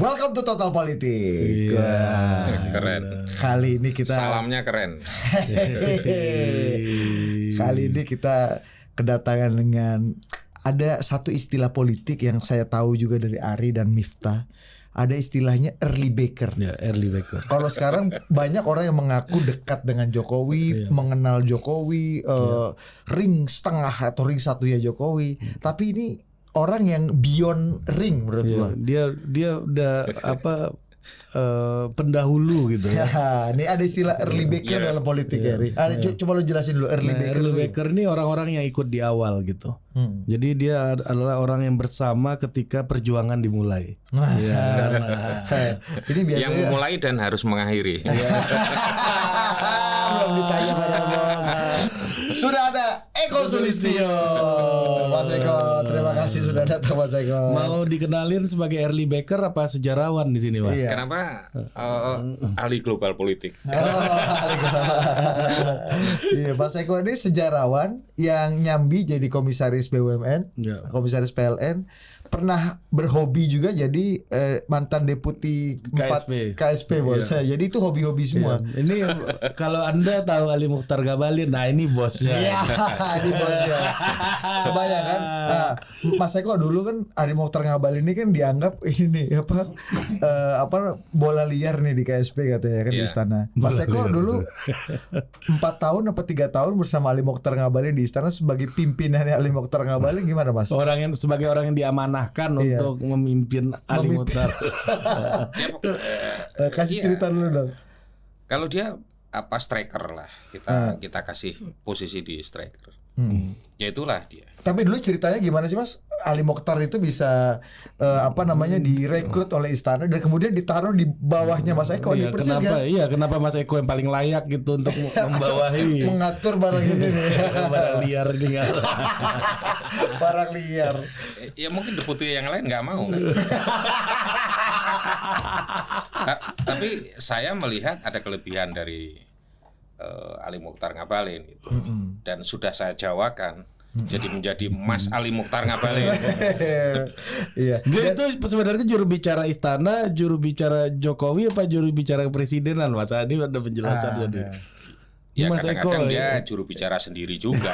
Welcome to Total Politik. Iya. Keren. Kali ini kita Salamnya keren. Kali ini kita kedatangan dengan ada satu istilah politik yang saya tahu juga dari Ari dan Miftah. Ada istilahnya early baker. Ya, early baker. Kalau sekarang banyak orang yang mengaku dekat dengan Jokowi, mengenal Jokowi, ring setengah atau ring satunya Jokowi. Tapi ini orang yang beyond ring menurut gua. Dia udah pendahulu gitu ya. Ini ada istilah early baker dalam politik ya, Ri. Coba lu jelasin dulu early baker. Early baker ini orang-orang yang ikut di awal gitu. Jadi dia adalah orang yang bersama ketika perjuangan dimulai. Ini biasanya Yang memulai dan harus mengakhiri. belum ditanya bareng-bareng. Sudah ada Eko Sulistyo. Mas Eko, terima kasih sudah datang Mas Eko. Mau dikenalin sebagai early baker apa sejarawan di sini, Mas? Iya. Kenapa ahli global politik? Iya, Mas Eko ini sejarawan yang nyambi jadi komisaris BUMN, komisaris PLN, pernah berhobi juga jadi mantan deputi 4 KSP bos. Jadi itu hobi-hobi semua. Ini kalau Anda tahu Ali Mukhtar Ngabalin, nah ini bosnya. Iya, ini bosnya. Kebayang kan? Nah, Mas Eko dulu kan Ali Mukhtar Ngabalin ini kan dianggap ini apa bola liar nih di KSP katanya kan di istana. Mas Eko dulu 4 tahun atau 3 tahun bersama Ali Mukhtar Ngabalin di istana sebagai pimpinannya Ali Mukhtar Ngabalin, gimana Mas? Sebagai orang yang diamanahkan untuk memimpin Ali Mukhtar. Kasih cerita dulu dong. Kalau dia striker lah, kita kasih posisi di striker. Ya itulah dia. Tapi dulu ceritanya gimana sih Mas? Ali Mokhtar itu bisa direkrut oleh istana dan kemudian ditaruh di bawahnya Mas Eko. Iya, persis kan? Kenapa Mas Eko yang paling layak gitu untuk membawahi mengatur barang ini nih. barang liar nih. Barang liar. Ya mungkin deputi yang lain nggak mau. Tapi saya melihat ada kelebihan dari Ali Mukhtar Ngabalin gitu. Dan sudah saya jawakan. Jadi menjadi Mas Ali Mukhtar Ngabalin. Iya. Dia itu sebenarnya juru bicara istana, juru bicara Jokowi apa juru bicara kepresidenan? Mas Adi ada penjelasan jadi. Ya Mas kadang-kadang Eko, dia juru bicara sendiri juga.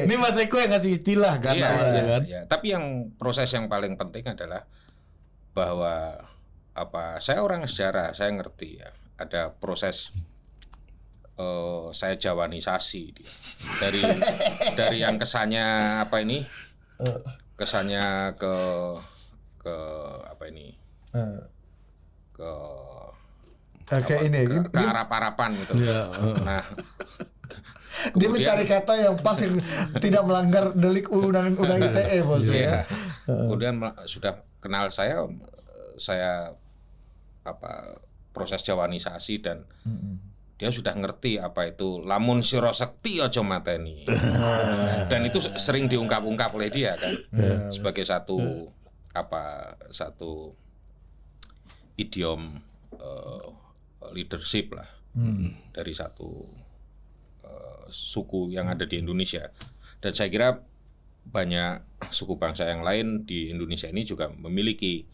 Ini Mas Eko yang ngasih istilah kan awalnya kan. Iya. Tapi yang proses yang paling penting adalah bahwa saya orang sejarah, saya ngerti ya. Ada proses saya jawanisasi dari yang kesannya kesannya ke arap-arapan gitu. Nah, dia mencari kata yang pas yang tidak melanggar delik undang-undang ITE bos ya. Kemudian sudah kenal saya proses jawanisasi dan dia sudah ngerti apa itu lamun sira sekti aja mateni. Dan itu sering diungkap-ungkap oleh dia kan sebagai satu idiom leadership lah dari satu suku yang ada di Indonesia. Dan saya kira banyak suku bangsa yang lain di Indonesia ini juga memiliki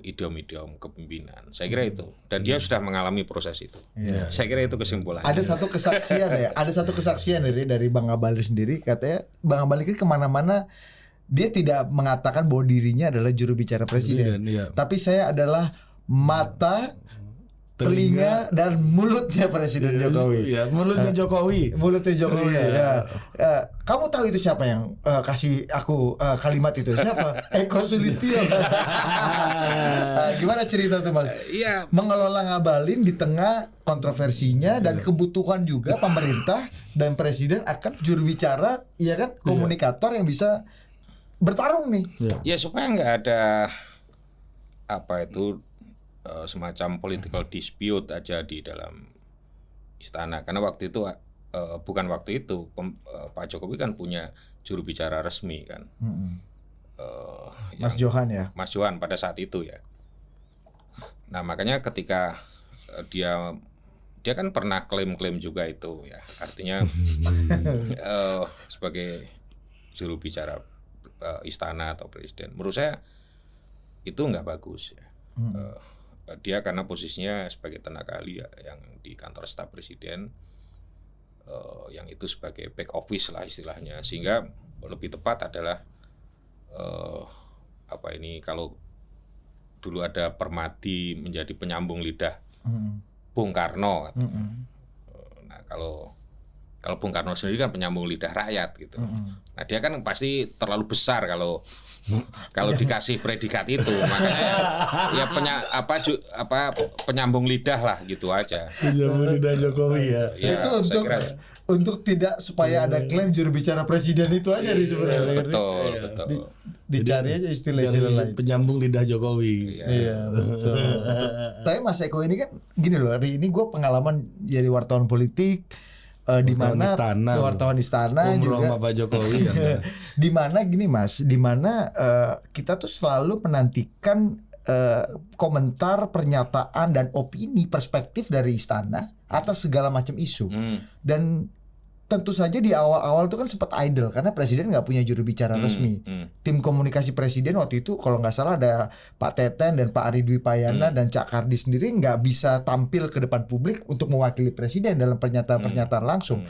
idiom-idiom kepemimpinan. Saya kira itu. Dan dia sudah mengalami proses itu. Saya kira itu kesimpulannya. Ada satu kesaksian dari Bang Ngabalin sendiri, katanya Bang Ngabalin kemana-mana dia tidak mengatakan bahwa dirinya adalah juru bicara presiden. Tapi saya adalah mata, telinga dan mulutnya Presiden Jokowi. Iya, mulutnya Jokowi. Mulutnya Jokowi. Kamu tahu itu siapa yang kasih aku kalimat itu? Siapa? Eko Sulistyo. Gimana cerita tuh Mas? Iya. Mengelola Ngabalin di tengah kontroversinya dan kebutuhan juga pemerintah dan presiden akan juru bicara, ya kan, komunikator yang bisa bertarung nih. Ya supaya nggak ada semacam political dispute aja di dalam istana. Karena waktu itu Pak Jokowi kan punya juru bicara resmi kan, Mas Johan ya. Mas Johan pada saat itu ya. Nah makanya ketika dia kan pernah klaim-klaim juga itu ya, artinya sebagai juru bicara istana atau presiden. Menurut saya itu nggak bagus ya. Dia karena posisinya sebagai tenaga ahli ya, yang di kantor staf presiden, yang itu sebagai back office lah istilahnya, sehingga lebih tepat adalah kalau dulu ada Permadi menjadi penyambung lidah Bung Karno. Nah kalau Bung Karno sendiri kan penyambung lidah rakyat gitu. Nah dia kan pasti terlalu besar kalau dikasih predikat itu, makanya ya penyambung lidah lah gitu aja. Penyambung lidah Jokowi ya. Ya, Itu untuk tidak supaya ada klaim juru bicara presiden itu aja nih sebenarnya. Betul. Dicari aja istilah-istilah lain. Penyambung lidah Jokowi. Iya betul. Tapi Mas Eko ini kan gini loh, hari ini gue pengalaman jadi wartawan politik. Di mana wartawan istana umroh juga sama Pak Jokowi ya. di mana gini Mas, di mana kita tuh selalu menantikan komentar, pernyataan dan opini perspektif dari istana atas segala macam isu. Dan tentu saja di awal-awal itu kan sempat idle karena presiden nggak punya juru bicara resmi. Tim komunikasi presiden waktu itu kalau nggak salah ada Pak Teten dan Pak Ari Dwi Payana dan Cak Kardi sendiri nggak bisa tampil ke depan publik untuk mewakili presiden dalam pernyataan-pernyataan langsung.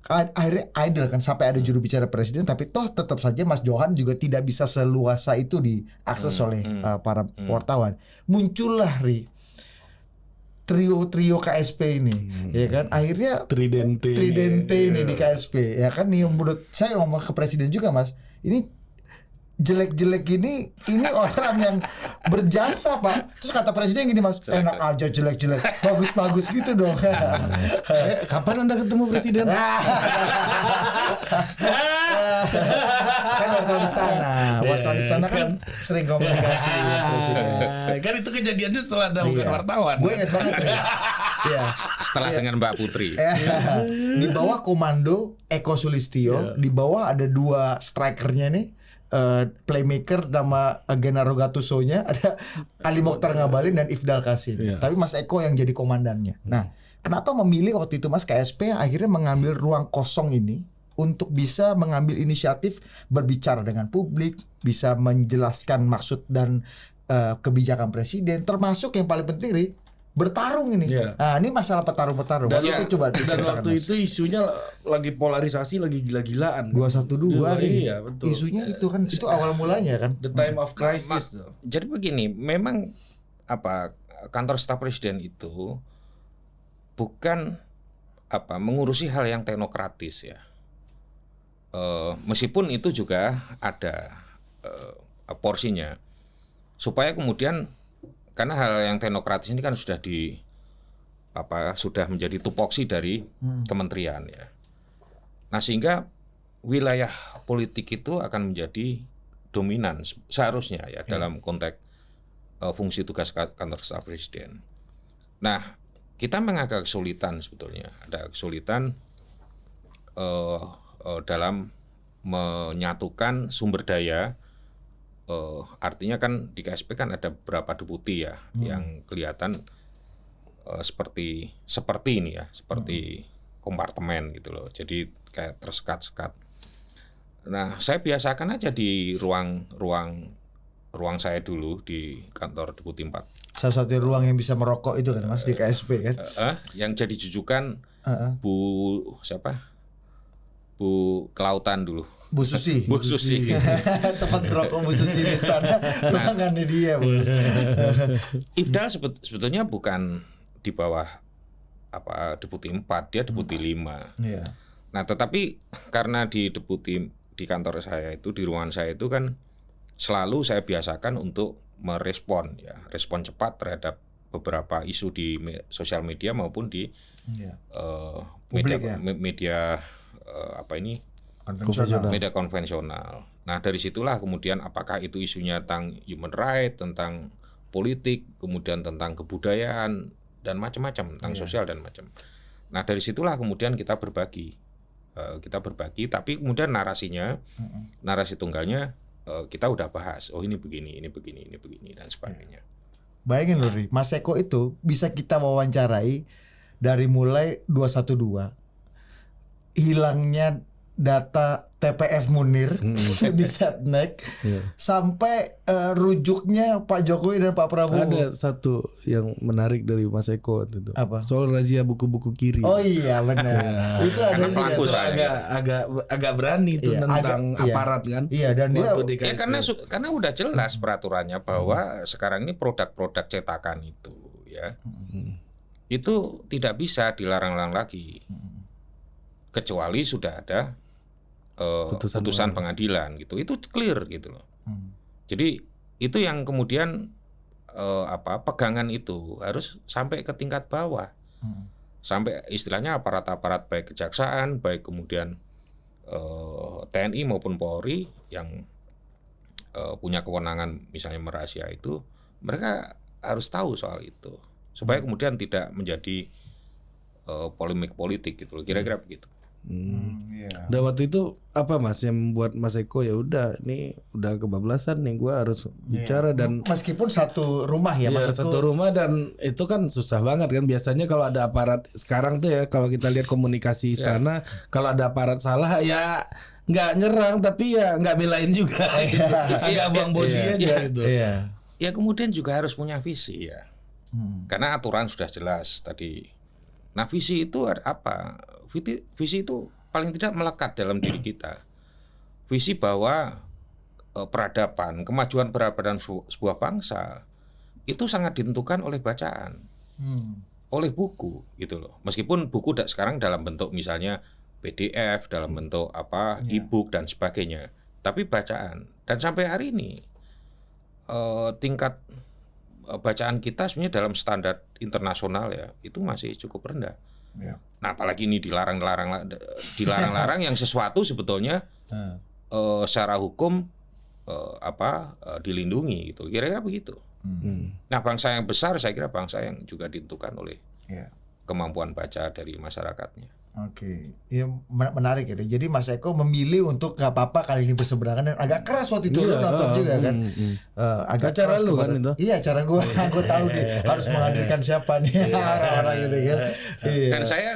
Akhirnya idle kan sampai ada juru bicara presiden, tapi toh tetap saja Mas Johan juga tidak bisa seluasa itu diakses oleh para wartawan. Muncullah trio KSP ini, ya kan? Akhirnya Tridente ini di KSP, ya kan? Nih menurut saya ngomong ke presiden juga Mas, ini jelek-jelek ini orang yang berjasa Pak. Terus kata presiden gini Mas, enak aja jelek-jelek, bagus-bagus gitu dong. Kapan Anda ketemu presiden? Kan wartawan istana kan sering komunikasi dengan presiden. Kan itu kejadiannya setelah ada bukan wartawan. Gue inget banget Setelah dengan Mbak Putri. Di bawah komando Eko Sulistyo, di bawah ada 2 strikernya nih, playmaker nama Genaro Gattuso-nya, ada Ali Mokhtar Ngabalin dan Ifdal Kasim. Tapi Mas Eko yang jadi komandannya. Nah, kenapa memilih waktu itu Mas KSP akhirnya mengambil ruang kosong ini untuk bisa mengambil inisiatif berbicara dengan publik, bisa menjelaskan maksud dan kebijakan presiden, termasuk yang paling penting bertarung ini. Nah, ini masalah petarung-petarung. Dan itu coba dan waktu Mas. itu isunya lagi polarisasi, lagi gila-gilaan. 212 nih. Iya, betul. Isunya itu kan itu awal mulanya kan. The time of crisis. Jadi begini, memang kantor staf presiden itu bukan mengurusi hal yang teknokratis ya. Meskipun itu juga ada porsinya, supaya kemudian karena hal yang teknokratis ini kan sudah sudah menjadi tupoksi dari kementerian ya. Nah sehingga wilayah politik itu akan menjadi dominan seharusnya ya dalam konteks fungsi tugas kantor staf presiden. Nah kita agak kesulitan sebetulnya, ada kesulitan dalam menyatukan sumber daya, artinya kan di KSP kan ada beberapa deputi ya yang kelihatan seperti ini ya, seperti kompartemen gitu loh, jadi kayak tersekat-sekat. Nah saya biasakan aja di ruang saya dulu di kantor Deputi 4. Salah satu ruang yang bisa merokok itu kan Mas di KSP kan. Yang jadi jujukan Bu Kelautan dulu. Bu Susi. Tempat ngerokok Bu Susi di istana. Ruangannya dia, Bu. Ifdal sebetulnya bukan di bawah Deputi 4, dia Deputi 5. Iya. Nah, tetapi karena di kantor saya itu, di ruangan saya itu kan selalu saya biasakan untuk merespon ya, respon cepat terhadap beberapa isu di sosial media maupun di media media konvensional. Nah dari situlah kemudian apakah itu isunya tentang human right, tentang politik, kemudian tentang kebudayaan dan macam-macam, tentang sosial dan macam. Nah dari situlah kemudian kita berbagi, tapi kemudian narasi tunggalnya kita udah bahas. Oh ini begini dan sebagainya. Bayangin loh, Mas Eko itu bisa kita wawancarai dari mulai 212. Hilangnya data TPF Munir di Setnek sampai rujuknya Pak Jokowi dan Pak Prabowo. Ada satu yang menarik dari Mas Eko itu. Apa? Soal razia buku-buku kiri. Oh iya benar. Itu ada Karena juga. pelaku tuh. saya. agak berani itu Iya, tentang agak- iya. aparat kan. Iya, dan dia Waktu di Ya KSP. karena udah jelas peraturannya bahwa sekarang ini produk-produk cetakan itu ya. Itu tidak bisa dilarang-larang lagi. Kecuali sudah ada putusan pengadilan gitu. Itu clear gitu loh. Jadi itu yang kemudian pegangan itu harus sampai ke tingkat bawah. Sampai istilahnya aparat-aparat baik kejaksaan, baik kemudian TNI maupun Polri yang punya kewenangan misalnya merahasia itu, mereka harus tahu soal itu supaya kemudian tidak menjadi polemik politik gitu loh, kira-kira begitu. Iya. Dan waktu itu apa Mas yang membuat Mas Eko ya udah ini udah kebablasan nih gua harus bicara dan Meskipun satu rumah ya, ya, maksudku. satu rumah dan itu kan susah banget kan biasanya kalau ada aparat sekarang tuh ya kalau kita lihat komunikasi istana kalau ada aparat salah ya nggak nyerang tapi ya nggak belain juga gitu. Agak buang body aja gitu. Iya. Ya kemudian juga harus punya visi ya. Karena aturan sudah jelas tadi. Nah visi itu apa? Visi itu paling tidak melekat dalam diri kita. Visi bahwa peradaban, kemajuan peradaban sebuah bangsa itu sangat ditentukan oleh bacaan, oleh buku gitu loh. Meskipun buku sekarang dalam bentuk misalnya PDF, dalam bentuk e-book dan sebagainya, tapi bacaan. Dan sampai hari ini tingkat bacaan kita sebenarnya dalam standar internasional ya itu masih cukup rendah. Iya. Nah apalagi ini dilarang-larang yang sesuatu sebetulnya secara hukum dilindungi gitu. Kira-kira begitu. Nah bangsa yang besar saya kira bangsa yang juga ditentukan oleh kemampuan baca dari masyarakatnya. Oke, ya menarik ya. Jadi Mas Eko memilih untuk nggak apa-apa kali ini berseberangan dan agak keras waktu itu lu nonton juga kan. Agak Cara keras lu kan kepada- itu. Iya, cara gue tahu nih harus menghadirkan siapa nih orang-orang gitu kan. Iya. Dan saya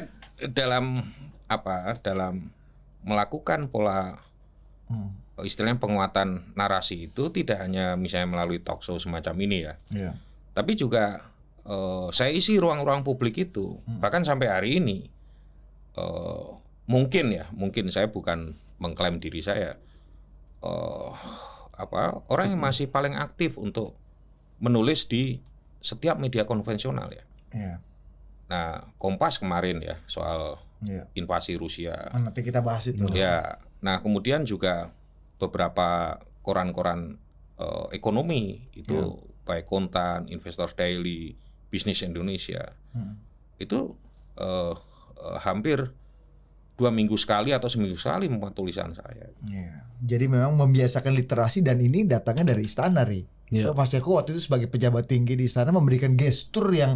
dalam melakukan pola istilahnya penguatan narasi itu tidak hanya misalnya melalui talk show semacam ini ya. Iya. Tapi juga saya isi ruang-ruang publik itu. Bahkan sampai hari ini mungkin saya bukan mengklaim diri saya orang yang masih paling aktif untuk menulis di setiap media konvensional ya. Iya. Nah, Kompas kemarin ya soal Iya. invasi Rusia. Nanti kita bahas itu. Ya, nah kemudian juga beberapa koran-koran ekonomi itu baik Kontan, Investor Daily, Bisnis Indonesia itu hampir 2 minggu sekali atau seminggu sekali memuat tulisan saya. Iya. Jadi memang membiasakan literasi dan ini datangnya dari istana, Ri. Iya. Mas Eko waktu itu sebagai pejabat tinggi di istana memberikan gestur yang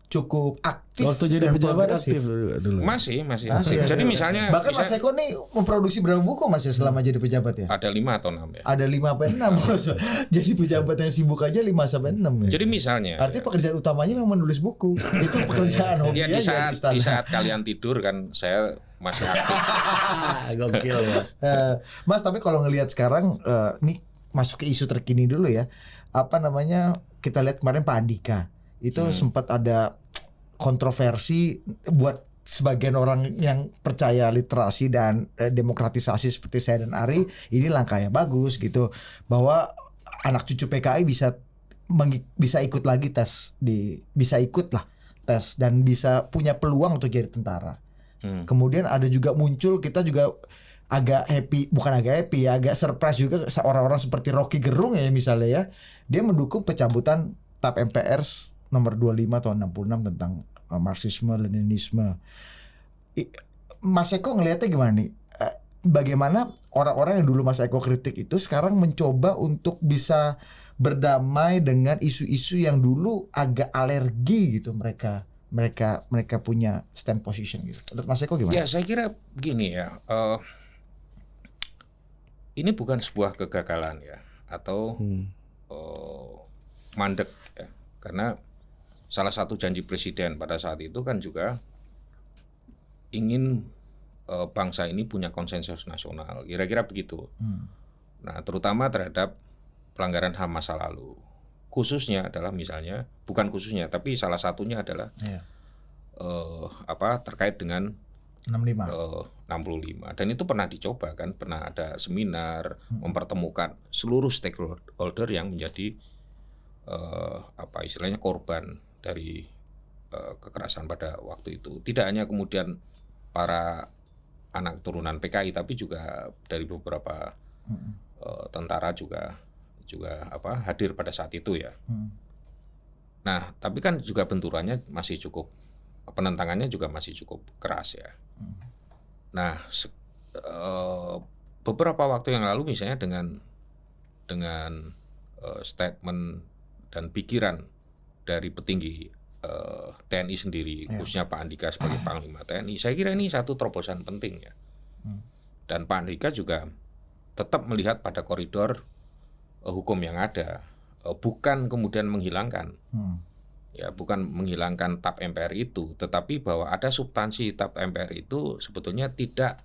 cukup aktif. Waktu jadi dan pejabat progresif. aktif dulu. Masih Masih aktif. ada. Jadi misalnya bahkan Mas Eko nih memproduksi berapa buku Mas ya selama jadi pejabat ya? ada 5 atau 6 ya. Ada 5-6 Mas. Jadi pejabat yang sibuk aja 5-6 ya. Jadi misalnya Artinya pekerjaan utamanya memang menulis buku. Itu pekerjaan hobi ya aja di istana. saat kalian tidur kan saya masih aktif. Gokil Mas. Mas tapi kalau ngelihat sekarang nih masuk ke isu terkini dulu ya. Apa namanya? Kita lihat kemarin Pak Andika itu sempat ada kontroversi buat sebagian orang yang percaya literasi dan demokratisasi seperti saya dan Ari, ini langkah yang bagus gitu bahwa anak cucu PKI bisa ikut lagi bisa ikut lah tes dan bisa punya peluang untuk jadi tentara. Kemudian ada juga muncul, kita juga agak happy, bukan agak happy ya, agak surprise juga orang-orang seperti Rocky Gerung ya misalnya ya, dia mendukung pencabutan TAP MPR nomor 25 tahun 66 tentang Marxisme Leninisme. Mas Eko ngelihatnya gimana nih? Bagaimana orang-orang yang dulu Mas Eko kritik itu sekarang mencoba untuk bisa berdamai dengan isu-isu yang dulu agak alergi gitu mereka punya stand position gitu. Menurut Mas Eko gimana? Ya saya kira begini ya. Ini bukan sebuah kegagalan ya atau mandek ya. Karena salah satu janji presiden pada saat itu kan juga ingin bangsa ini punya konsensus nasional, kira-kira begitu. Nah, terutama terhadap pelanggaran HAM masa lalu. Khususnya adalah misalnya, bukan khususnya, tapi salah satunya adalah terkait dengan 65. Dan itu pernah dicoba kan, pernah ada seminar mempertemukan seluruh stakeholder yang menjadi istilahnya korban dari kekerasan pada waktu itu. Tidak hanya kemudian para anak turunan PKI, tapi juga dari beberapa tentara juga hadir pada saat itu ya. Nah, tapi kan juga benturannya masih cukup, penentangannya juga masih cukup keras ya. Nah, beberapa waktu yang lalu misalnya dengan statement dan pikiran dari petinggi TNI sendiri, khususnya Pak Andika sebagai Panglima TNI, saya kira ini satu terobosan penting ya. Dan Pak Andika juga tetap melihat pada koridor hukum yang ada, bukan kemudian menghilangkan, bukan menghilangkan TAP MPR itu, tetapi bahwa ada substansi TAP MPR itu sebetulnya tidak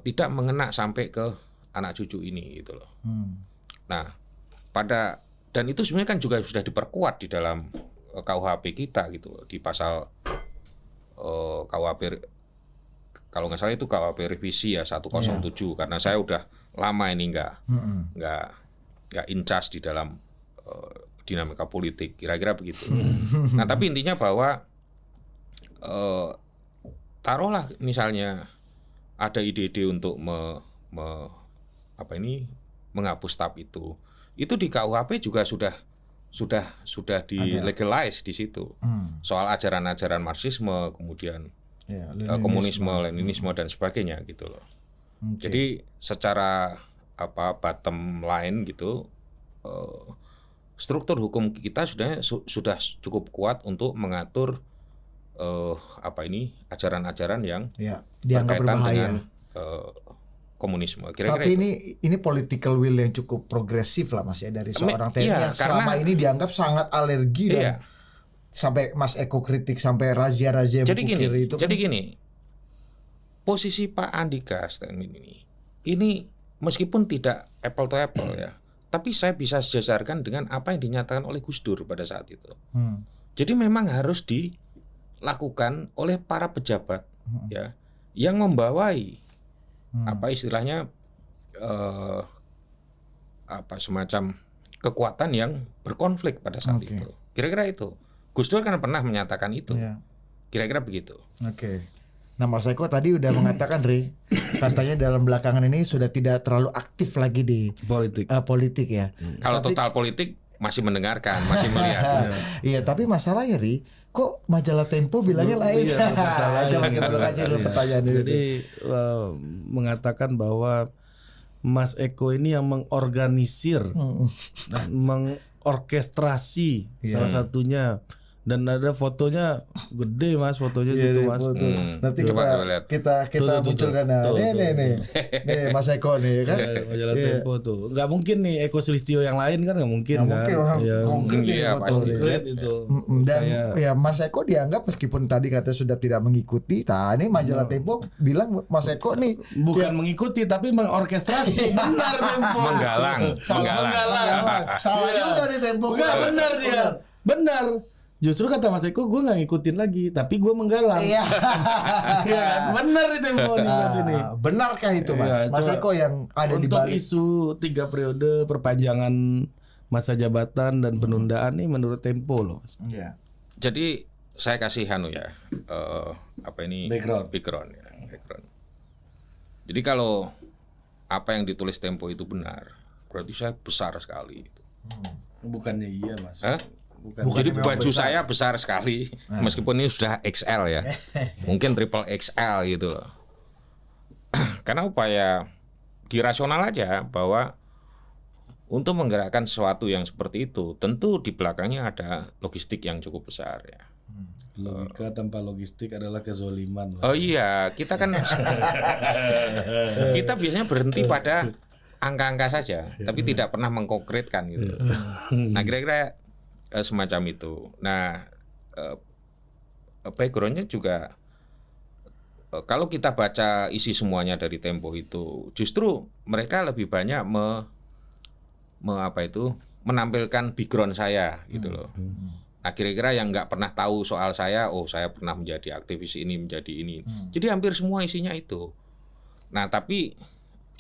tidak mengena sampai ke anak cucu ini gitu loh. Nah, dan itu sebenarnya kan juga sudah diperkuat di dalam KUHP kita gitu loh, di pasal KUHP, kalau nggak salah itu KUHP revisi ya 107, karena saya udah lama ini nggak in charge di dalam dinamika politik, kira-kira begitu. Nah, tapi intinya bahwa taruhlah misalnya ada ide-ide untuk menghapus TAP itu di KUHP juga sudah di legalize di situ. Soal ajaran-ajaran Marxisme, kemudian komunisme, Leninisme dan sebagainya gitu loh. Jadi secara bottom line gitu, struktur hukum kita sudah cukup kuat untuk mengatur ajaran-ajaran yang berkaitan dengan komunisme. Kira-kira tapi itu. ini political will yang cukup progresif lah Mas ya, dari seorang TNI yang selama ini dianggap sangat alergi dan sampai Mas Eko kritik sampai razia-razia buku kiri itu. Jadi gini, posisi Pak Andika statement ini meskipun tidak apple to apple ya, tapi saya bisa sejajarkan dengan apa yang dinyatakan oleh Gus Dur pada saat itu. Jadi memang harus dilakukan oleh para pejabat ya, yang membawai istilahnya semacam kekuatan yang berkonflik pada saat itu. Kira-kira itu. Gus Dur kan pernah menyatakan itu. Kira-kira begitu. Nah, Mas Eko tadi udah mengatakan katanya dalam belakangan ini sudah tidak terlalu aktif lagi di politik ya. Kalau total politik masih mendengarkan, masih melihat. Iya, tapi masalahnya kok majalah Tempo bilangnya lain. Coba kita kasih dulu pertanyaan ini. Jadi mengatakan bahwa Mas Eko ini yang mengorganisir, mengorkestrasi salah satunya. Dan ada fotonya gede Mas, fotonya situ Mas. Nanti kita munculkan. Nih Mas Eko nih kan. Majalah Tempo tuh. Nggak mungkin nih Eko Sulistyo yang lain kan nggak mungkin kan. Mungkin orang konkret pasti itu. Dan ya Mas Eko dianggap meskipun tadi katanya sudah tidak mengikuti, ini majalah Tempo bilang Mas Eko nih bukan mengikuti tapi mengorkestrasi. Benar Tempo. Menggalang. Salah juga nih Tempo. Enggak, benar dia. Benar. Justru kata Mas Eko, gue nggak ngikutin lagi, tapi gue menggalang. Iya, benar itu ini. Benarkah itu Mas? Mas Eko yang ada di balik isu 3 periode perpanjangan masa jabatan dan penundaan nih menurut Tempo loh. Iya. Jadi saya kasih background. Jadi kalau apa yang ditulis Tempo itu benar, berarti saya besar sekali. Bukannya iya Mas. Bukan jadi baju besar. Saya besar sekali, meskipun ini sudah XL ya, mungkin triple XL gitu loh. Karena upaya dirasional aja bahwa untuk menggerakkan sesuatu yang seperti itu, tentu di belakangnya ada logistik yang cukup besar ya. Logika tanpa logistik adalah kezoliman. Oh iya, kita kan kita biasanya berhenti pada angka-angka saja, tapi tidak pernah mengkonkretkan gitu. Nah kira-kira semacam itu. Nah, backgroundnya juga kalau kita baca isi semuanya dari Tempo itu, justru mereka lebih banyak menampilkan background saya gitu loh. Nah, kira-kira yang nggak pernah tahu soal saya, oh saya pernah menjadi aktivis ini, menjadi ini. Jadi hampir semua isinya itu. Nah, tapi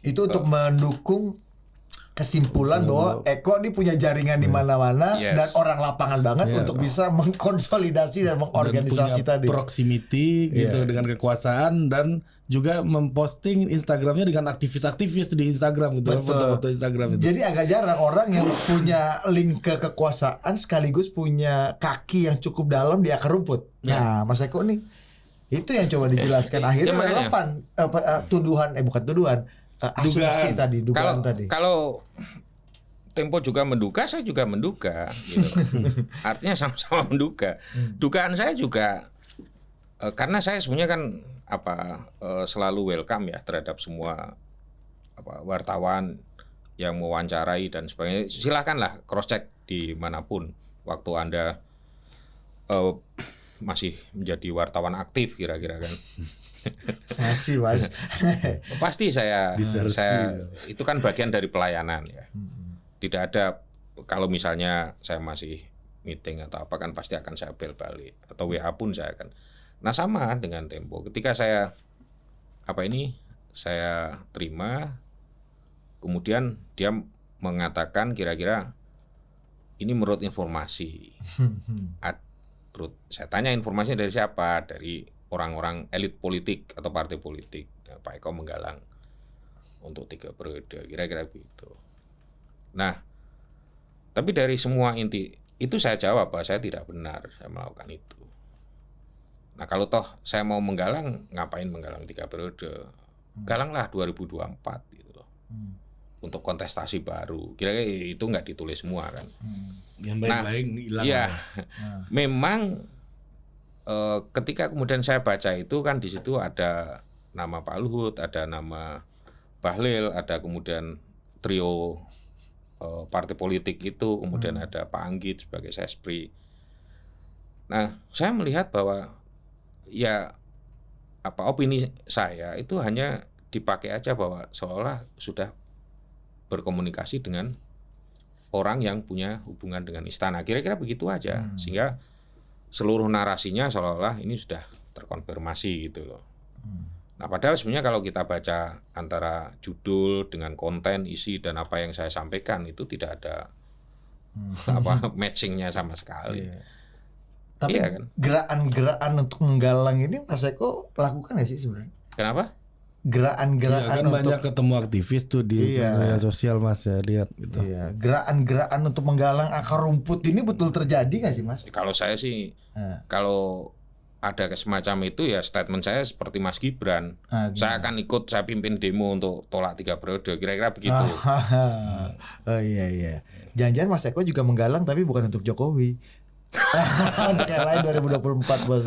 itu untuk mendukung kesimpulan bahwa Eko ini punya jaringan di mana-mana Yes. dan orang lapangan banget untuk bisa mengkonsolidasi dan mengorganisasi punya tadi. proximity gitu dengan kekuasaan, dan juga memposting Instagramnya dengan aktivis-aktivis di Instagram gitu, Betul. foto-foto Instagram itu. Jadi agak jarang orang yang punya link ke kekuasaan sekaligus punya kaki yang cukup dalam di akar rumput. Nah, Mas Eko nih itu yang coba dijelaskan akhirnya makanya. relevan bukan tuduhan, asumsi tadi, dugaan tadi. Kalau Tempo juga menduga, saya juga menduga gitu. Artinya sama-sama menduga. Dugaan saya juga karena saya sebenarnya kan selalu welcome ya terhadap semua wartawan yang mewawancarai dan sebagainya. Silakanlah cross check dimanapun waktu Anda masih menjadi wartawan aktif kira-kira kan. Masih Mas. Pasti saya Disersi. itu kan bagian dari pelayanan ya. Tidak ada, kalau misalnya saya masih meeting atau apa kan pasti akan saya bel balik atau WA pun saya akan. Nah, sama dengan Tempo. Ketika saya saya terima, kemudian dia mengatakan kira-kira ini menurut informasi. Saya tanya informasinya dari siapa? Dari orang-orang elit politik atau partai politik. Pak Eko menggalang untuk 3 periode, kira-kira begitu. Nah, tapi dari semua inti itu saya jawab bahwa saya tidak benar saya melakukan itu. Nah, kalau toh saya mau menggalang, ngapain menggalang 3 periode? Galanglah 2024 gitu loh. Untuk kontestasi baru. Kira-kira itu nggak ditulis semua kan. Yang baik-baik hilang. Iya. Memang ketika kemudian saya baca itu kan di situ ada nama Pak Luhut, ada nama Bahlil, ada kemudian trio partai politik itu, kemudian ada Pak Anggit sebagai sespri. Nah, saya melihat bahwa ya opini saya itu hanya dipakai aja bahwa seolah sudah berkomunikasi dengan orang yang punya hubungan dengan istana, kira-kira begitu aja, sehingga seluruh narasinya seolah-olah ini sudah terkonfirmasi gitu loh. Nah, padahal sebenarnya kalau kita baca antara judul dengan konten, isi dan apa yang saya sampaikan itu tidak ada matchingnya sama sekali. Tapi Iya kan? gerakan-gerakan untuk menggalang ini Mas Eko lakukan nggak sih sebenarnya? Kenapa? Gerakan-gerakan kan untuk banyak ketemu aktivis tuh di media sosial Mas, ya lihat gitu. Iya, gerakan-gerakan untuk menggalang akar rumput ini betul terjadi nggak sih Mas? Kalau saya sih kalau ada semacam itu ya statement saya seperti Mas Gibran. Saya akan ikut, saya pimpin demo untuk tolak 3 periode, kira-kira begitu. Oh iya. Jangan-jangan Mas Eko juga menggalang tapi bukan untuk Jokowi. Untuk yang lain 2024 Bos.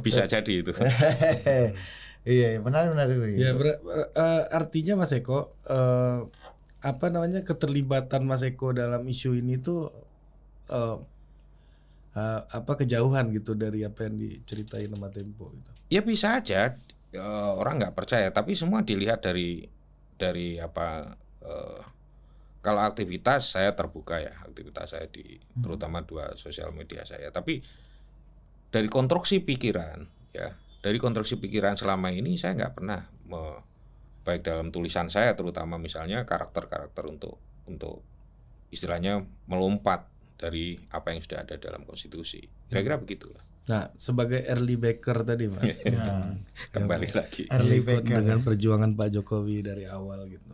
Bisa jadi itu. Iya, benar. Ya artinya Mas Eko keterlibatan Mas Eko dalam isu ini tuh kejauhan gitu dari apa yang diceritain sama Tempo gitu. Ya bisa aja orang nggak percaya, tapi semua dilihat dari kalau aktivitas saya terbuka ya, aktivitas saya terutama 2 sosial media saya, tapi dari konstruksi pikiran ya. Dari konstruksi pikiran selama ini saya nggak pernah baik dalam tulisan saya terutama misalnya karakter-karakter untuk istilahnya melompat dari apa yang sudah ada dalam konstitusi. Kira-kira begitu. Nah, sebagai early backer tadi Mas. Kembali lagi. Early Ikut backer. dengan perjuangan Pak Jokowi dari awal gitu.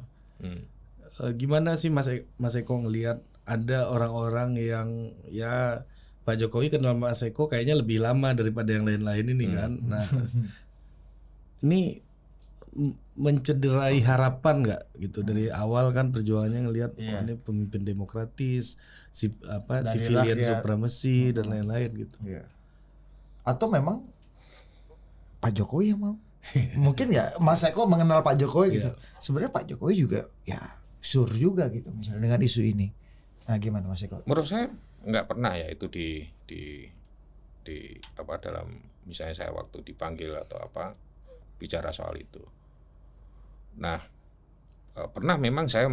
Gimana sih Mas Eko ngelihat ada orang-orang yang ya Pak Jokowi kenal Mas Eko kayaknya lebih lama daripada yang lain-lain ini kan. Nah, ini mencederai harapan nggak gitu dari awal kan perjuangannya ngelihat ini pemimpin demokratis, civilian supremacy dan lain-lain gitu. Iya. Atau memang Pak Jokowi yang mau? Mungkin ya Mas Eko mengenal Pak Jokowi gitu. Sebenarnya Pak Jokowi juga ya sur juga gitu misalnya dengan isu ini. Nah, gimana Mas Eko? Menurut saya nggak pernah ya itu dalam misalnya saya waktu dipanggil atau apa bicara soal itu. Nah, pernah memang saya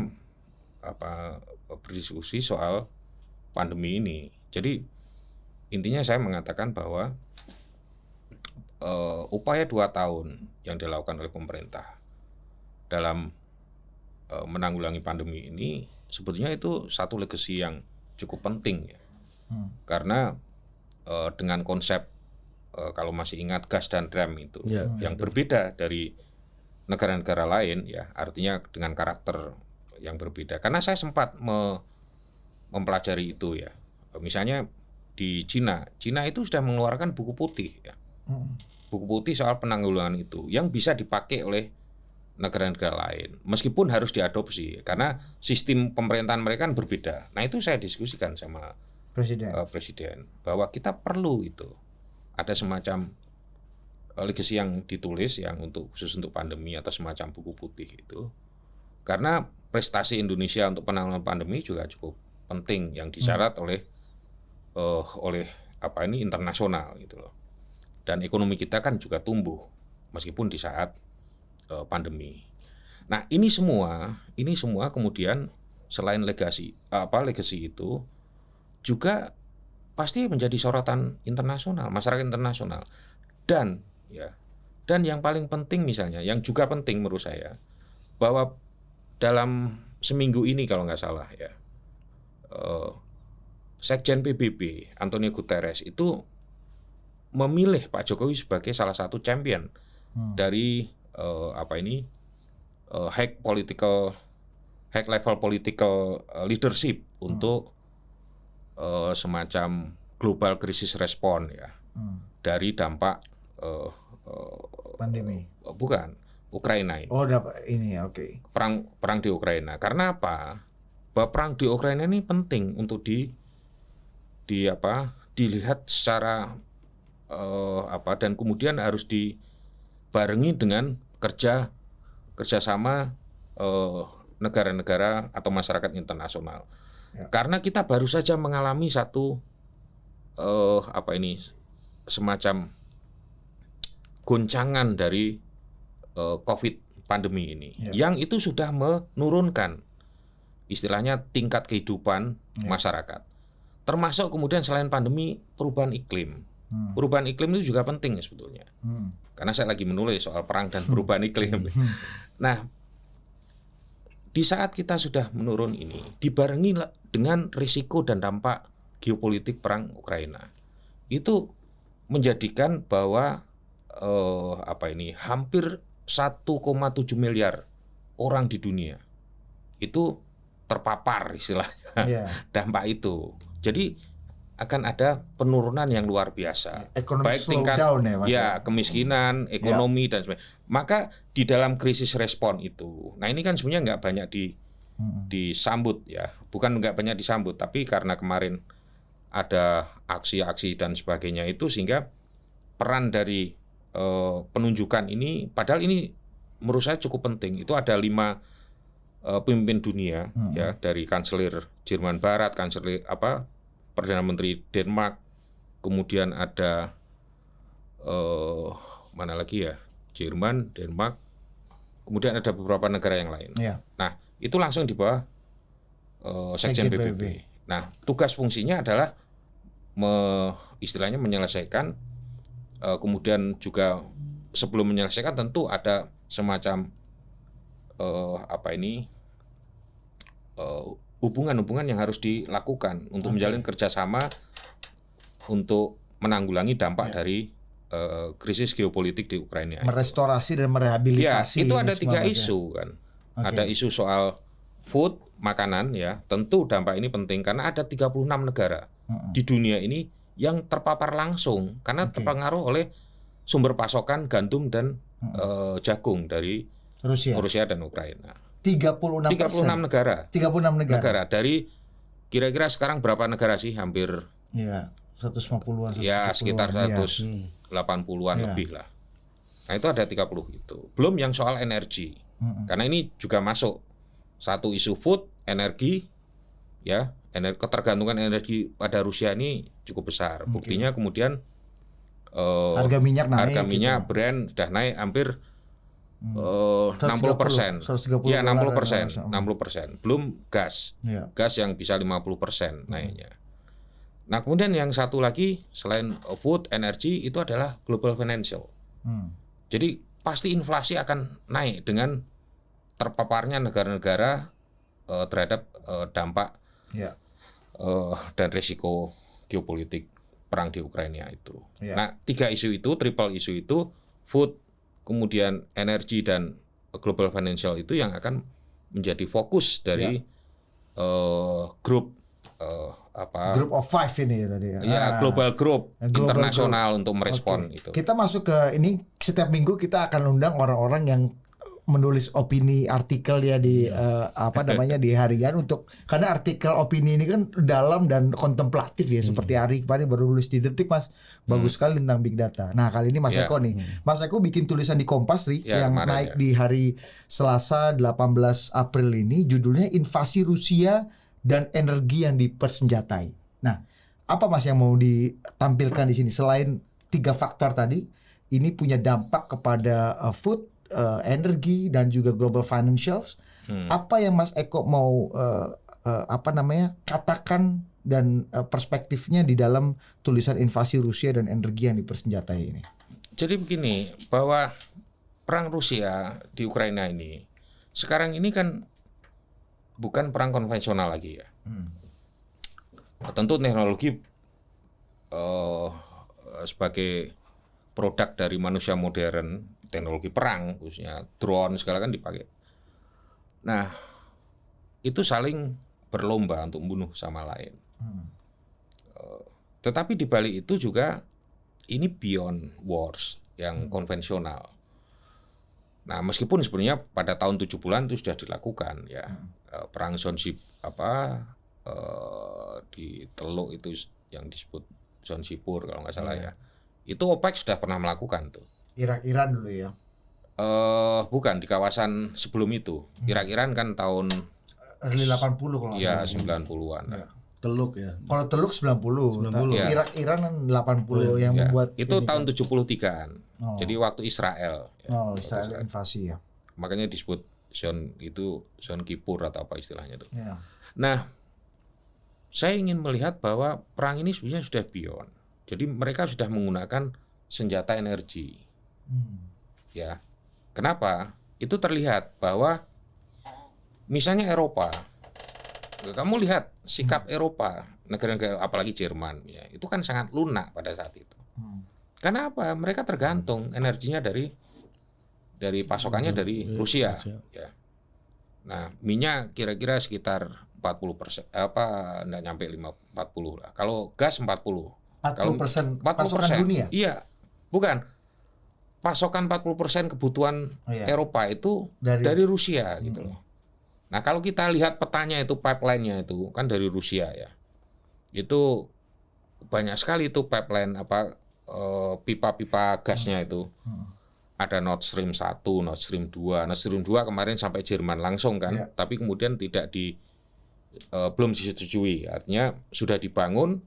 berdiskusi soal pandemi ini. Jadi intinya saya mengatakan bahwa upaya 2 tahun yang dilakukan oleh pemerintah dalam menanggulangi pandemi ini sebetulnya itu satu legacy yang cukup penting ya. Karena dengan konsep kalau masih ingat gas dan rem itu yang berbeda dari negara-negara lain ya, artinya dengan karakter yang berbeda. Karena saya sempat mempelajari itu ya. Misalnya di Cina itu sudah mengeluarkan buku putih ya. Buku putih soal penanggulangan itu yang bisa dipakai oleh negara-negara lain meskipun harus diadopsi karena sistem pemerintahan mereka kan berbeda. Nah, itu saya diskusikan sama presiden bahwa kita perlu itu ada semacam legacy yang ditulis yang khusus untuk pandemi atau semacam buku putih itu. Karena prestasi Indonesia untuk penanganan pandemi juga cukup penting yang disyarat oleh internasional gitu loh. Dan ekonomi kita kan juga tumbuh meskipun di saat pandemi. Nah, ini semua kemudian selain legacy itu juga pasti menjadi sorotan internasional, masyarakat internasional. Dan yang paling penting misalnya, yang juga penting menurut saya, bahwa dalam seminggu ini kalau nggak salah ya, Sekjen PBB Antonio Guterres itu memilih Pak Jokowi sebagai salah satu champion dari high level political leadership untuk semacam global crisis response ya dari dampak pandemi. Bukan Ukraina ini. Oh, dapat ini ya, oke. Perang di Ukraina. Karena apa? Bahwa perang di Ukraina ini penting untuk dilihat secara dan kemudian harus dibarengi dengan kerjasama negara-negara atau masyarakat internasional. Ya. Karena kita baru saja mengalami satu semacam goncangan dari COVID pandemi ini, yang itu sudah menurunkan istilahnya tingkat kehidupan masyarakat. Termasuk kemudian selain pandemi, perubahan iklim. Perubahan iklim itu juga penting sebetulnya. Karena saya lagi menulis soal perang dan perubahan iklim. Nah, di saat kita sudah menurun ini, dibarengi dengan risiko dan dampak geopolitik perang Ukraina, itu menjadikan bahwa hampir 1,7 miliar orang di dunia itu terpapar istilahnya dampak itu. Jadi akan ada penurunan yang luar biasa. Ekonomi baik tingkat kemiskinan, ekonomi dan sebagainya. Maka di dalam krisis respon itu, nah ini kan sebenarnya nggak banyak disambut ya, bukan nggak banyak disambut, tapi karena kemarin ada aksi-aksi dan sebagainya itu sehingga peran dari penunjukan ini, padahal ini menurut saya cukup penting. Itu ada 5 pemimpin dunia ya, dari kanselir Jerman Barat, Perdana Menteri Denmark, kemudian ada mana lagi ya, Jerman, Denmark, kemudian ada beberapa negara yang lain. Nah, itu langsung di bawah Sekjen PBB. Nah, tugas fungsinya adalah istilahnya menyelesaikan, kemudian juga sebelum menyelesaikan tentu ada semacam hubungan-hubungan yang harus dilakukan untuk menjalin kerjasama untuk menanggulangi dampak dari krisis geopolitik di Ukraina. Merestorasi dan merehabilitasi. Ya, itu ada 3 isu kan. Ada isu soal food, makanan ya. Tentu dampak ini penting karena ada 36 negara di dunia ini yang terpapar langsung karena terpengaruh oleh sumber pasokan gandum dan jagung dari Rusia dan Ukraina. 36 negara. 36 negara. Dari kira-kira sekarang berapa negara sih? Hampir 150-an. Ya, sekitar 180-an lebih lah. Nah, itu ada 30 itu. Belum yang soal energi. Karena ini juga masuk satu isu food, energi ya, ketergantungan energi pada Rusia ini cukup besar. Buktinya kemudian harga minyak naik. Harga minyak Brent sudah naik hampir 60%. 130 Ya, dolar 60%, per 60%. Belum gas. Iya. Gas yang bisa 50% naiknya. Nah, kemudian yang satu lagi selain food, energi itu adalah global financial. Jadi pasti inflasi akan naik dengan terpaparnya negara-negara terhadap dampak Iya. dan risiko geopolitik perang di Ukraina itu. Iya. Nah, tiga isu itu, triple isu itu, food, kemudian energi dan global financial itu yang akan menjadi fokus dari grup Group of five ini tadi. global group Global internasional untuk merespon Oke. itu. Kita masuk ke ini setiap minggu kita akan undang orang-orang yang menulis opini artikel ya di di harian untuk karena artikel opini ini kan dalam dan kontemplatif ya seperti hari kemarin baru nulis di Detik Mas bagus sekali tentang big data. Nah kali ini Mas Eko nih Mas Eko bikin tulisan di Kompas nih yang kemarin, naik di hari Selasa 18 April ini judulnya invasi Rusia dan energi yang dipersenjatai. Nah apa Mas yang mau ditampilkan di sini selain 3 faktor tadi ini punya dampak kepada food energi dan juga global financials. Apa yang Mas Eko mau katakan dan perspektifnya di dalam tulisan invasi Rusia dan energi yang dipersenjatai ini? Jadi begini, bahwa perang Rusia di Ukraina ini sekarang ini kan bukan perang konvensional lagi ya. Tentu teknologi sebagai produk dari manusia modern, teknologi perang, khususnya drone segala kan dipakai. Nah, itu saling berlomba untuk membunuh sama lain. Tetapi di balik itu juga ini beyond wars yang konvensional. Nah, meskipun sebenarnya pada tahun 70-an itu sudah dilakukan ya, perang di Teluk itu yang disebut Sipur kalau nggak salah ya. Itu OPEC sudah pernah melakukan tuh. Irak-Iran dulu ya. Bukan di kawasan sebelum itu. Irak-Iran kan tahun early 80 kalau nggak ya salah. 90-an. Ya. Teluk ya. Kalau Teluk 90. Ya. Irak-Iran kan 80 yang membuat itu ini tahun kan. 73-an. Jadi waktu Israel ya. Israel invasi ya. Makanya disebut zon Kippur atau apa istilahnya itu. Ya. Nah, saya ingin melihat bahwa perang ini sebenarnya sudah beyond. Jadi mereka sudah menggunakan senjata energi. Ya. Kenapa? Itu terlihat bahwa misalnya Eropa, kamu lihat sikap Eropa, negara-negara apalagi Jerman, ya, itu kan sangat lunak pada saat itu. Karena apa? Mereka tergantung energinya dari pasokannya dari Rusia. Ya. Nah, minyak kira-kira sekitar 40%, enggak nyampe 40 lah. Kalau gas 40. 40% pasokan dunia? Iya, bukan. Pasokan 40% kebutuhan Eropa itu dari Rusia gitu loh. Nah, kalau kita lihat petanya itu pipeline-nya itu kan dari Rusia ya. Itu banyak sekali itu pipeline pipa-pipa gasnya itu. Ada Nord Stream 1, Nord Stream 2. Nord Stream 2 kemarin sampai Jerman langsung kan, tapi kemudian belum disetujui. Artinya sudah dibangun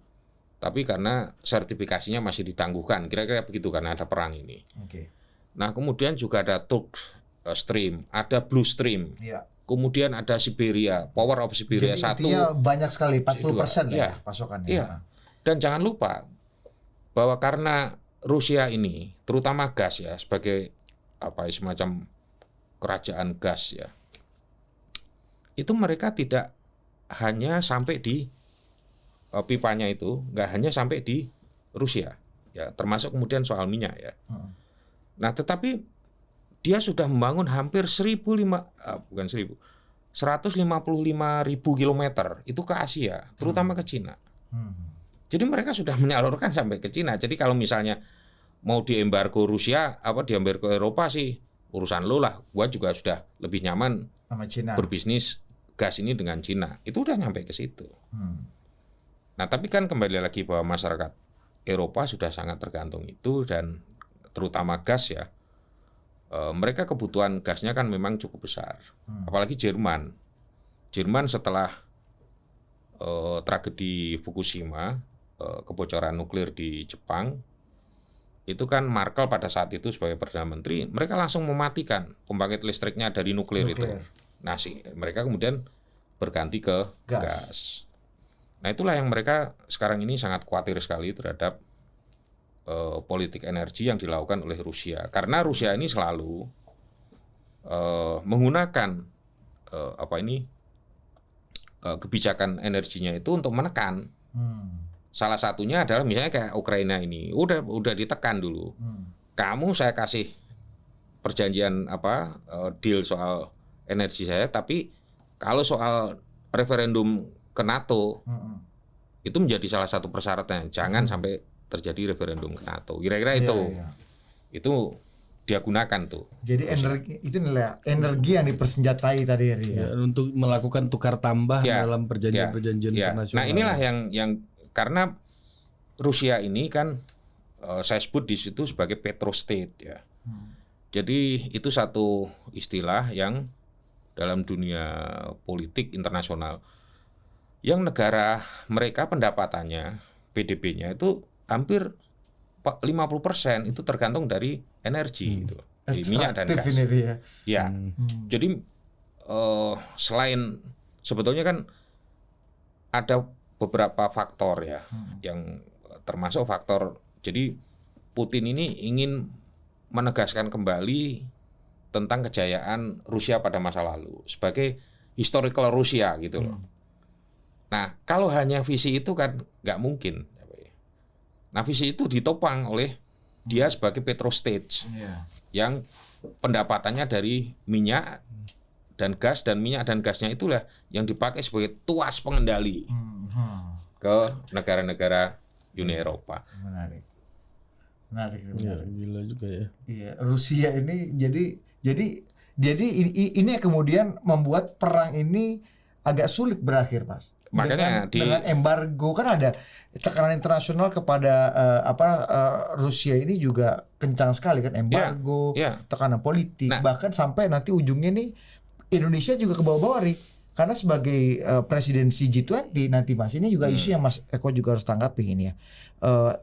tapi karena sertifikasinya masih ditangguhkan, kira-kira begitu karena ada perang ini. Nah, kemudian juga ada Turk Stream, ada Blue Stream. Kemudian ada Siberia, Power of Siberia 1. Jadi intinya banyak sekali 40% ya pasokannya. Iya. Dan jangan lupa bahwa karena Rusia ini terutama gas ya sebagai semacam kerajaan gas ya. Itu mereka tidak hanya sampai di pipanya itu, nggak hanya sampai di Rusia ya, termasuk kemudian soal minyak ya. Nah, tetapi dia sudah membangun hampir 155.000 kilometer itu ke Asia, terutama ke Cina. Jadi mereka sudah menyalurkan sampai ke Cina. Jadi kalau misalnya mau diembargo Rusia, diembargo Eropa sih urusan lo lah. Gua juga sudah lebih nyaman sama Cina berbisnis gas ini dengan Cina. Itu udah nyampe ke situ. Nah, tapi kan kembali lagi bahwa masyarakat Eropa sudah sangat tergantung itu dan terutama gas ya. Mereka kebutuhan gasnya kan memang cukup besar. Apalagi Jerman. Jerman setelah tragedi Fukushima, kebocoran nuklir di Jepang, itu kan Merkel pada saat itu sebagai Perdana Menteri, mereka langsung mematikan pembangkit listriknya dari nuklir itu. Nah, mereka kemudian berganti ke gas. Nah, itulah yang mereka sekarang ini sangat khawatir sekali terhadap politik energi yang dilakukan oleh Rusia. Karena Rusia ini selalu menggunakan kebijakan energinya itu untuk menekan. Salah satunya adalah misalnya kayak Ukraina ini, udah ditekan dulu. Kamu saya kasih perjanjian deal soal energi saya, tapi kalau soal referendum ke NATO itu menjadi salah satu persyaratannya, jangan sampai terjadi referendum ke NATO. Kira-kira itu dia gunakan tuh. Jadi energi yang dipersenjatai tadi ya. Untuk melakukan tukar tambah dalam perjanjian-perjanjian internasional. Nah, inilah yang karena Rusia ini kan saya sebut di situ sebagai petrostate ya. Jadi itu satu istilah yang dalam dunia politik internasional yang negara mereka pendapatannya PDB-nya itu hampir 50% itu tergantung dari energi gitu. Dari minyak dan gas. Ya. Jadi selain sebetulnya kan ada beberapa faktor ya yang termasuk faktor, jadi Putin ini ingin menegaskan kembali tentang kejayaan Rusia pada masa lalu sebagai historical Rusia gitu loh. Nah, kalau hanya visi itu kan nggak mungkin. Nah, visi itu ditopang oleh dia sebagai petrostate yang pendapatannya dari minyak dan gas, dan minyak dan gasnya itulah yang dipakai sebagai tuas pengendali ke negara-negara Uni Eropa. Menarik. Ya, gila juga ya. Iya, Rusia ini jadi ini kemudian membuat perang ini agak sulit berakhir, Mas. Makanya dengan embargo kan ada tekanan internasional kepada Rusia ini juga kencang sekali kan, embargo, tekanan politik, bahkan sampai nanti ujungnya nih Indonesia juga ke bawah-bawah nih. Karena sebagai presidensi G20 nanti Mas, ini juga isu yang Mas Eko juga harus tanggapi ini ya.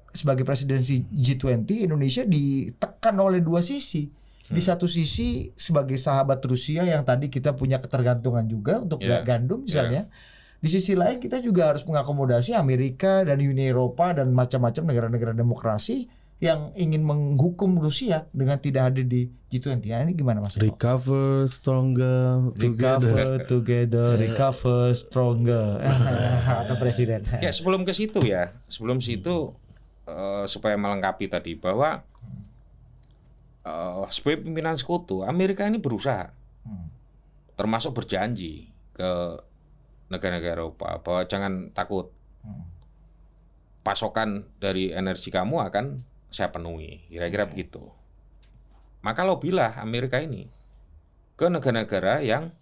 Sebagai presidensi G20 Indonesia ditekan oleh dua sisi. Di satu sisi sebagai sahabat Rusia yang tadi kita punya ketergantungan juga untuk gandum misalnya. Di sisi lain kita juga harus mengakomodasi Amerika dan Uni Eropa dan macam-macam negara-negara demokrasi yang ingin menghukum Rusia dengan tidak hadir di G20. Ya, ini gimana Mas? Recover stronger together, recover stronger. Atau presiden. Ya, sebelum situ supaya melengkapi tadi bahwa sebagai pimpinan sekutu Amerika ini berusaha termasuk berjanji ke negara-negara Eropa bahwa jangan takut, pasokan dari energi kamu akan saya penuhi, kira-kira begitu. Maka lobilah Amerika ini ke negara-negara yang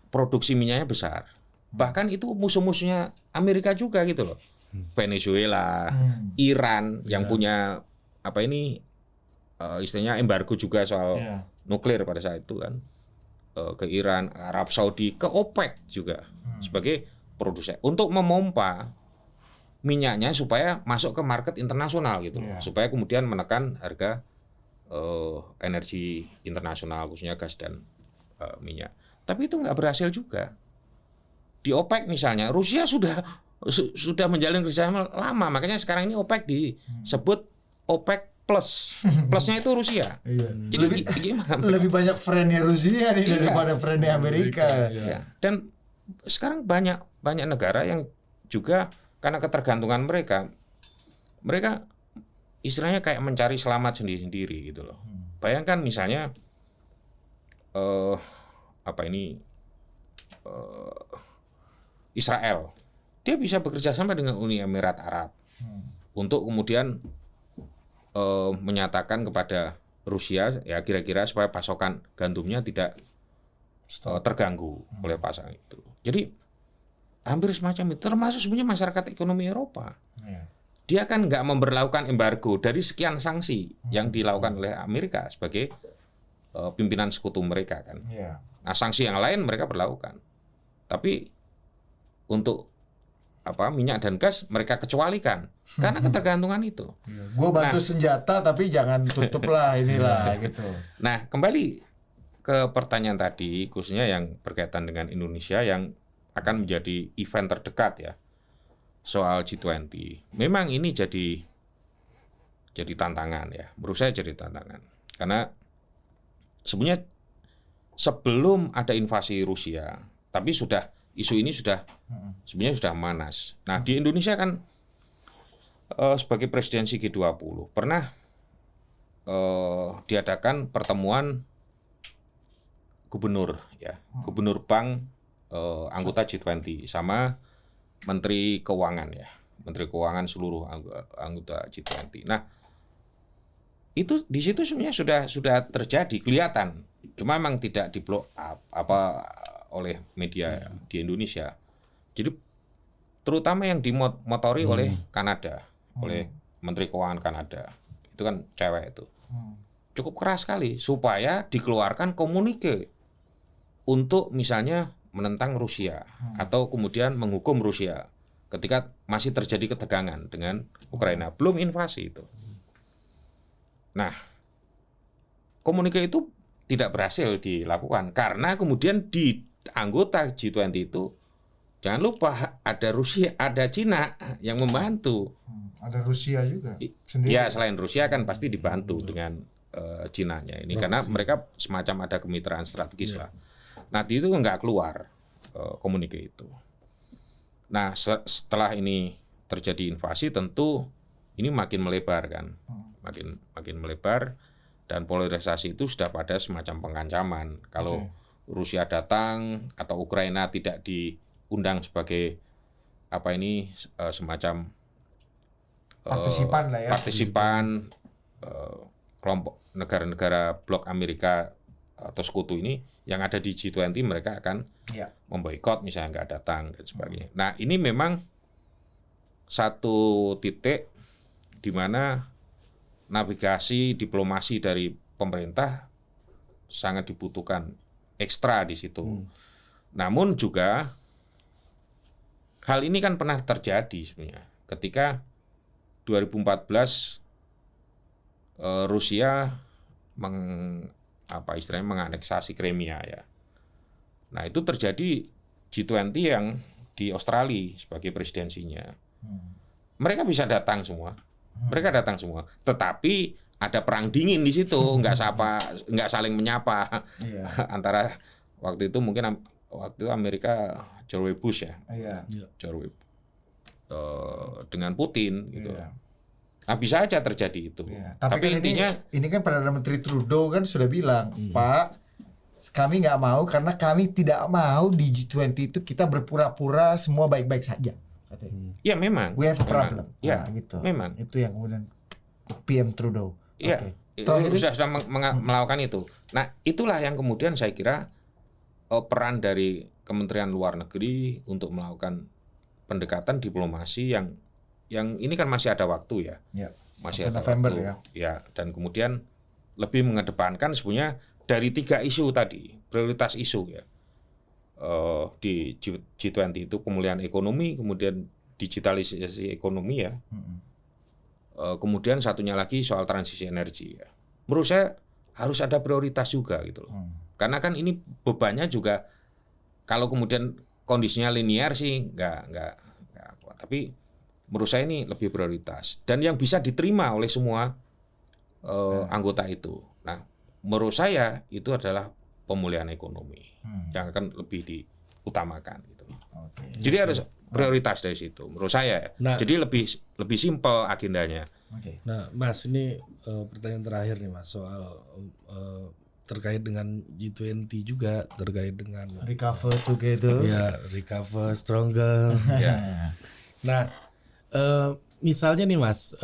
produksi minyaknya besar, bahkan itu musuh-musuhnya Amerika juga gitu loh. Venezuela, Iran yang punya istilahnya embargo juga soal nuklir pada saat itu kan. Ke Iran, Arab Saudi, ke OPEC juga sebagai produsen untuk memompa minyaknya supaya masuk ke market internasional gitu, supaya kemudian menekan harga energi internasional khususnya gas dan minyak. Tapi itu nggak berhasil juga. Di OPEC misalnya Rusia sudah menjalin kerjasama lama, makanya sekarang ini OPEC disebut OPEC plus. Plusnya itu Rusia. Jadi gimana? Lebih banyak friendnya Rusia nih daripada friendnya Amerika. Dan sekarang banyak negara yang juga karena ketergantungan mereka istilahnya kayak mencari selamat sendiri-sendiri gitu loh. Bayangkan misalnya Israel, dia bisa bekerja sama dengan Uni Emirat Arab untuk kemudian menyatakan kepada Rusia ya kira-kira supaya pasokan gandumnya tidak terganggu oleh pasangan itu. Jadi hampir semacam itu, termasuk sebenarnya masyarakat ekonomi Eropa. Dia kan nggak memberlakukan embargo dari sekian sanksi yang dilakukan oleh Amerika sebagai pimpinan sekutu mereka kan. Nah, sanksi yang lain mereka berlakukan. Tapi untuk minyak dan gas mereka kecualikan karena ketergantungan itu. Gue bantu senjata tapi jangan tutup lah inilah gitu. Nah, kembali ke pertanyaan tadi, khususnya yang berkaitan dengan Indonesia yang akan menjadi event terdekat ya, soal G20. Memang ini jadi tantangan ya, menurut saya jadi tantangan. Karena sebenarnya sebelum ada invasi Rusia, tapi isu ini sebenarnya sudah memanas. Nah, di Indonesia kan sebagai presidensi G20 pernah diadakan pertemuan gubernur bank anggota G20 sama Menteri Keuangan ya, Menteri Keuangan seluruh anggota G20. Nah, itu di situ sebenarnya sudah terjadi kelihatan, cuma memang tidak di blow up oleh media di Indonesia. Jadi terutama yang dimotori oleh Kanada, oleh Menteri Keuangan Kanada, itu kan cewek itu, cukup keras sekali supaya dikeluarkan komunike untuk misalnya menentang Rusia atau kemudian menghukum Rusia ketika masih terjadi ketegangan dengan Ukraina, belum invasi itu. Nah, komunike itu tidak berhasil dilakukan karena kemudian di anggota G20 itu jangan lupa ada Rusia, ada Cina yang membantu. Ada Rusia juga sendiri. Ya, selain Rusia kan pasti dibantu dengan Cinanya ini karena mereka semacam ada kemitraan strategis lah. Nah, itu nggak keluar komunike itu. Nah, setelah ini terjadi invasi tentu ini makin melebar kan, makin melebar dan polarisasi itu sudah pada semacam pengancaman. Kalau Rusia datang atau Ukraina tidak diundang sebagai semacam partisipan lah ya. Partisipan kelompok negara-negara blok Amerika atau sekutu ini yang ada di G20 mereka akan memboikot misalnya nggak datang dan sebagainya. Nah, ini memang satu titik di mana navigasi diplomasi dari pemerintah sangat dibutuhkan ekstra di situ. Namun juga hal ini kan pernah terjadi sebenarnya ketika 2014 Rusia menganeksasi Crimea ya. Nah, itu terjadi G20 yang di Australia sebagai presidensinya. Mereka bisa datang semua. Mereka datang semua. Tetapi ada perang dingin di situ, nggak saling menyapa. Antara waktu itu mungkin waktu itu Amerika George Bush ya. George dengan Putin gitu. Nah, bisa aja terjadi itu. Tapi kan intinya ini kan Perdana Menteri Trudeau kan sudah bilang, Pak, kami nggak mau karena kami tidak mau di G20 itu kita berpura-pura semua baik-baik saja. Ya memang. We have a problem. Ya, gitu. Memang. Itu yang kemudian PM Trudeau. Iya. Sudah melakukan itu. Nah, itulah yang kemudian saya kira peran dari Kementerian Luar Negeri untuk melakukan pendekatan diplomasi yang ini kan masih ada waktu ya. Masih ada November waktu. ya. Dan kemudian lebih mengedepankan sebenarnya dari 3 isu tadi, prioritas isu ya. Di G20 itu pemulihan ekonomi, kemudian digitalisasi ekonomi ya. Kemudian satunya lagi soal transisi energi ya. Menurut saya harus ada prioritas juga gitu loh. Karena kan ini bebannya juga kalau kemudian kondisinya linear sih nggak kuat. Tapi menurut saya ini lebih prioritas dan yang bisa diterima oleh semua anggota itu. Nah, menurut saya itu adalah pemulihan ekonomi yang akan lebih diutamakan gitu. Jadi harus prioritas dari situ menurut saya. Nah, jadi lebih simpel agendanya. Nah, Mas, ini pertanyaan terakhir nih, Mas, soal terkait dengan G20 juga, terkait dengan recover together. Ya, recover stronger. Ya. Nah, misalnya nih, Mas,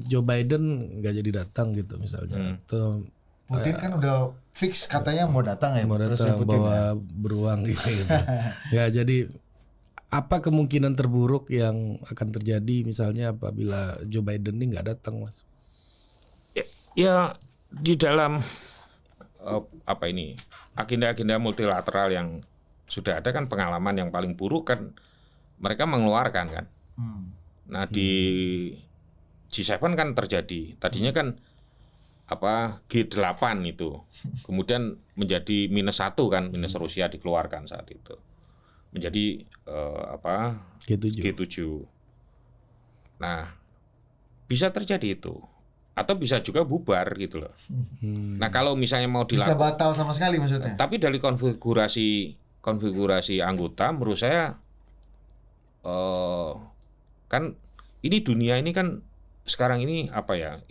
Joe Biden nggak jadi datang gitu misalnya. Putin kan udah fix katanya mau datang ya. Mau datang bawa beruang gitu. Ya, jadi apa kemungkinan terburuk yang akan terjadi misalnya apabila Joe Biden ini nggak datang, Mas? Ya di dalam agenda-agenda multilateral yang sudah ada kan pengalaman yang paling buruk kan mereka mengeluarkan kan. Nah di G7 kan terjadi, tadinya kan G8 itu, kemudian menjadi -1 kan, minus Rusia dikeluarkan saat itu, menjadi G7. Nah bisa terjadi itu, atau bisa juga bubar gitu loh. Nah kalau misalnya mau Bisa dilakukan, batal sama sekali maksudnya. tapi dari konfigurasi anggota menurut saya kan ini dunia ini kan sekarang ini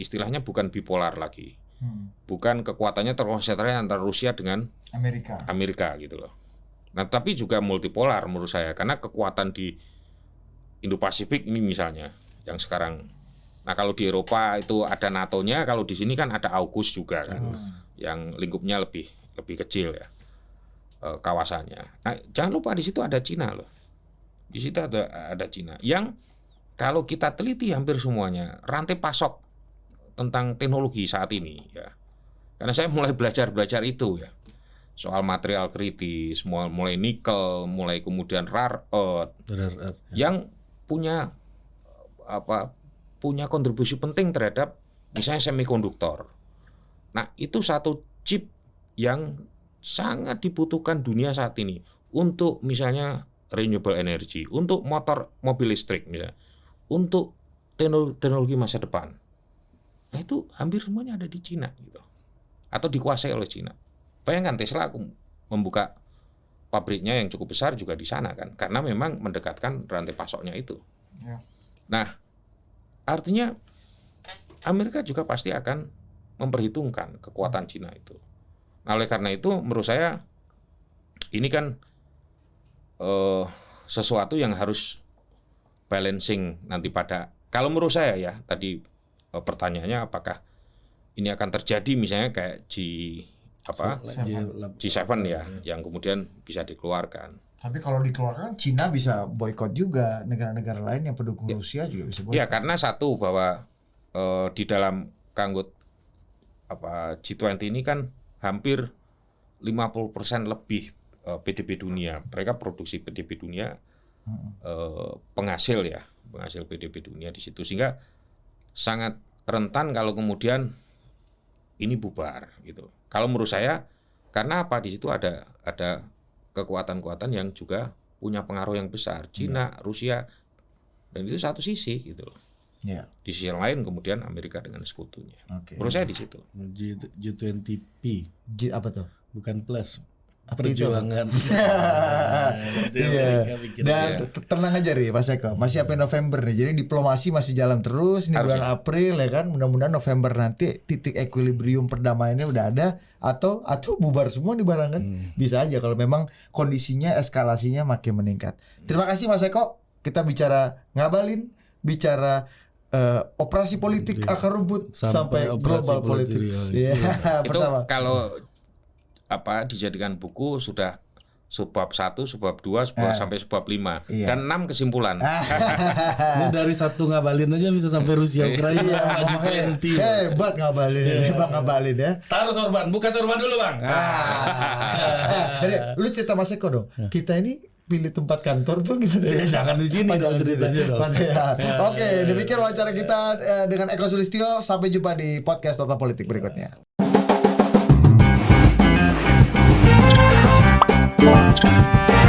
istilahnya bukan bipolar lagi, bukan kekuatannya terkonsentrasi antara Rusia dengan Amerika gitu loh. Nah tapi juga multipolar menurut saya, karena kekuatan di Indo-Pasifik ini misalnya yang sekarang, nah kalau di Eropa itu ada NATO-nya, kalau di sini kan ada AUKUS juga kan, yang lingkupnya lebih kecil ya kawasannya. Nah jangan lupa di situ ada Cina loh, di situ ada Cina yang kalau kita teliti hampir semuanya rantai pasok tentang teknologi saat ini ya, karena saya mulai belajar itu ya, soal material kritis, mulai nikel, mulai kemudian rare earth yang punya kontribusi penting terhadap misalnya semikonduktor. Nah itu satu chip yang sangat dibutuhkan dunia saat ini untuk misalnya renewable energy, untuk mobil listrik misalnya, untuk teknologi masa depan. Nah itu hampir semuanya ada di Cina gitu, atau dikuasai oleh Cina. Bayangkan Tesla membuka pabriknya yang cukup besar juga di sana kan, karena memang mendekatkan rantai pasoknya itu. Nah artinya Amerika juga pasti akan memperhitungkan kekuatan Cina itu. Nah oleh karena itu menurut saya ini kan sesuatu yang harus balancing nanti kalau menurut saya ya, tadi pertanyaannya apakah ini akan terjadi misalnya kayak G7 ya, yang kemudian bisa dikeluarkan. Tapi kalau dikeluarkan Cina bisa boikot juga, negara-negara lain yang pendukung Rusia juga bisa boikot. Ya karena satu bahwa di dalam G20 ini kan hampir 50% lebih PDB dunia. Mereka produksi PDB dunia, penghasil PDB dunia di situ, sehingga sangat rentan kalau kemudian ini bubar gitu. Kalau menurut saya, karena di situ ada kekuatan-kekuatan yang juga punya pengaruh yang besar, Cina, Rusia, dan itu satu sisi gitu loh. Ya. Di sisi yang lain kemudian Amerika dengan sekutunya. Menurut saya di situ. G20P. Apa tuh? Bukan plus. Perjuangan. Dan tenang aja nih Mas Eko, masih sampai November nih. Jadi diplomasi masih jalan terus nih bulan April ya kan. Mudah-mudahan November nanti titik equilibrium perdamaiannya udah ada, atau bubar semua nih barang kan. Bisa aja kalau memang kondisinya eskalasinya makin meningkat. Terima kasih Mas Eko. Kita bicara ngabalin, bicara operasi politik akar rumput sampai global politik. Itu kalau dijadikan buku sudah subbab 1, subbab 2, sampai subbab 5 dan 6 kesimpulan. Ini dari satu ngabalin aja bisa sampai Rusia Ukraina. Hebat ngabalin, Bang ngabalin ya. Taruh sorban, buka sorban dulu Bang. Lu cerita Mas Eko dong. Kita ini pilih tempat kantor tuh gimana? Jangan di sini dong ceritanya dong. Oke, demikian wawancara kita dengan Eko Sulistyo. Sampai jumpa di podcast Total Politik berikutnya. Let's go.